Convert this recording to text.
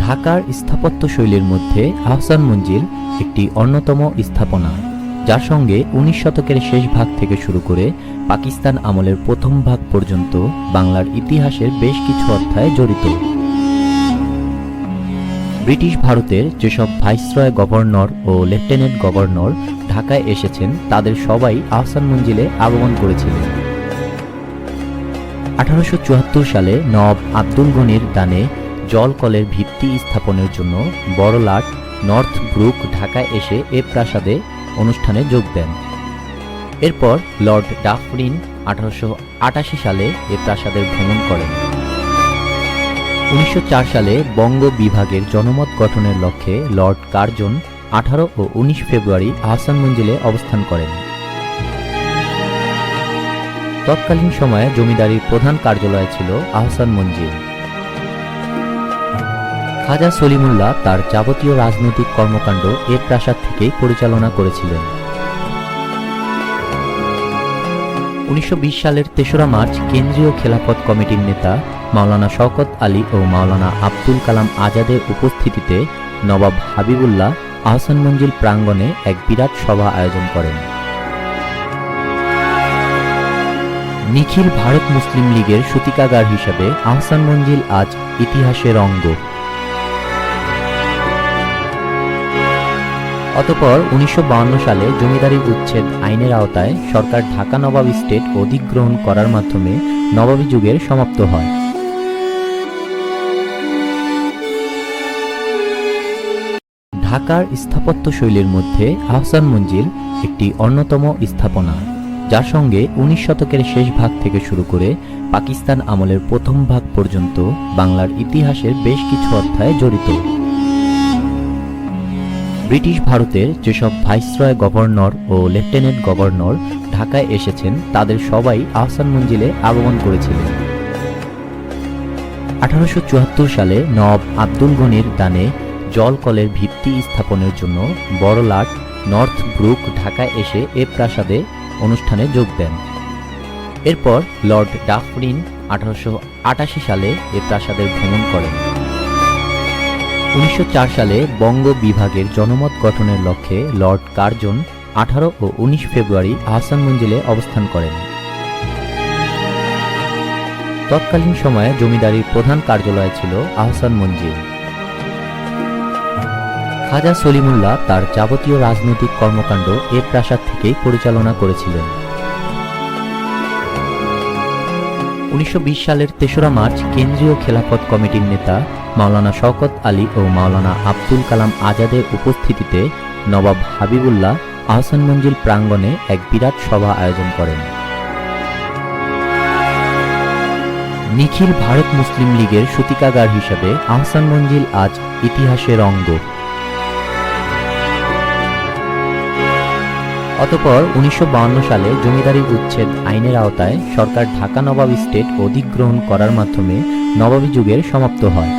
ঢাকার স্থাপত্যশৈলীর মধ্যে আহসান মঞ্জিল একটি অন্যতম স্থাপনা, যার সঙ্গে 19 শতকের শেষ ভাগ থেকে শুরু করে পাকিস্তান আমলের প্রথম ভাগ পর্যন্ত বাংলার ইতিহাসের বেশ কিছু অধ্যায় জড়িত। ব্রিটিশ ভারতের যেসব ভাইসরয় গভর্নর ও লেফটেন্যান্ট গভর্নর ঢাকায় এসেছেন তাদের সবাই আহসান মঞ্জিলে আগমন করেছিলেন। 1874 সালে নবাব আব্দুল গনির দানে জল কলের ভিত্তি স্থাপনের জন্য বড়লাট নর্থ ব্রুক ঢাকায় এসে এ প্রাসাদে অনুষ্ঠানে যোগ দেন। এরপর লর্ড ডাফরিন 1888 সালে এ প্রাসাদের ভ্রমণ করেন। 1904 সালে বঙ্গ বিভাগের জনমত গঠনের লক্ষ্যে লর্ড কার্জন 18 ও 19 ফেব্রুয়ারি আহসান মঞ্জিলে অবস্থান করেন। তৎকালীন সময়ে জমিদারির প্রধান কার্যালয় ছিল আহসান মঞ্জিল। খাজা সলিমুল্লাহ তার যাবতীয় রাজনৈতিক কর্মকাণ্ড এ প্রাসাদ থেকেই পরিচালনা করেছিলেন। 1920 সালের 3রা মার্চ কেন্দ্রীয় খেলাফত কমিটির নেতা মাওলানা শওকত আলী ও মাওলানা আব্দুল কালাম আজাদের উপস্থিতিতে নবাব হাবিবুল্লাহ আহসান মঞ্জিল প্রাঙ্গণে এক বিরাট সভা আয়োজন করেন। নিখিল ভারত মুসলিম লীগের সূতিকাগার হিসেবে আহসান মঞ্জিল আজ ইতিহাসের অঙ্গ। অতঃপর 1952 সালে জমিদারি উচ্ছেদ আইনের আওতায় সরকার ঢাকা নবাব স্টেট অধিগ্রহণ করার মাধ্যমে নবাবী যুগের সমাপ্ত হয়। ঢাকার স্থাপত্যশৈলীর মধ্যে আহসান মঞ্জিল একটি অন্যতম স্থাপনা, যার সঙ্গে 19 শতকের শেষ ভাগ থেকে শুরু করে পাকিস্তান আমলের প্রথম ভাগ পর্যন্ত বাংলার ইতিহাসের বেশ কিছু অধ্যায় জড়িত। ব্রিটিশ ভারতের যেসব ভাইসরয় গভর্নর ও লেফটেন্যান্ট গভর্নর ঢাকায় এসেছেন তাদের সবাই আহসান মঞ্জিলে আগমন করেছিলেন। 1874 সালে নবাব আব্দুল গনির দানে জল কলের ভিত্তি স্থাপনের জন্য বড়লাট নর্থ ব্রুক ঢাকায় এসে এ প্রাসাদে অনুষ্ঠানে যোগ দেন। এরপর লর্ড ডাফরিন 1888 সালে এ প্রাসাদের ভ্রমণ করেন। 1904 সালে বঙ্গ বিভাগের জনমত গঠনের লক্ষ্যে লর্ড কার্জন 18 ও 19 ফেব্রুয়ারি আহসান মঞ্জিলে অবস্থান করেন। তৎকালীন সময়ে জমিদারির প্রধান কার্যালয় ছিল আহসান মঞ্জিল। খাজা সলিমুল্লাহ তার যাবতীয় রাজনৈতিক কর্মকাণ্ড এ প্রাসাদ থেকেই পরিচালনা করেছিলেন। 1920 সালের 3রা মার্চ কেন্দ্রীয় খেলাফত কমিটির নেতা মাওলানা শওকত আলী ও মাওলানা আব্দুল কালাম আজাদের উপস্থিতিতে নবাব হাবিবুল্লাহ আহসান মঞ্জিল প্রাঙ্গণে এক বিরাট সভা আয়োজন করেন। নিখিল ভারত মুসলিম লীগের সূতিকাগার হিসেবে আহসান মঞ্জিল আজ ইতিহাসের অঙ্গ। অতঃপর 1952 সালে জমিদারি উচ্ছেদ আইনের আওতায় সরকার ঢাকা নবাব স্টেট অধিগ্রহণ করার মাধ্যমে নবাবী যুগের সমাপ্ত হয়।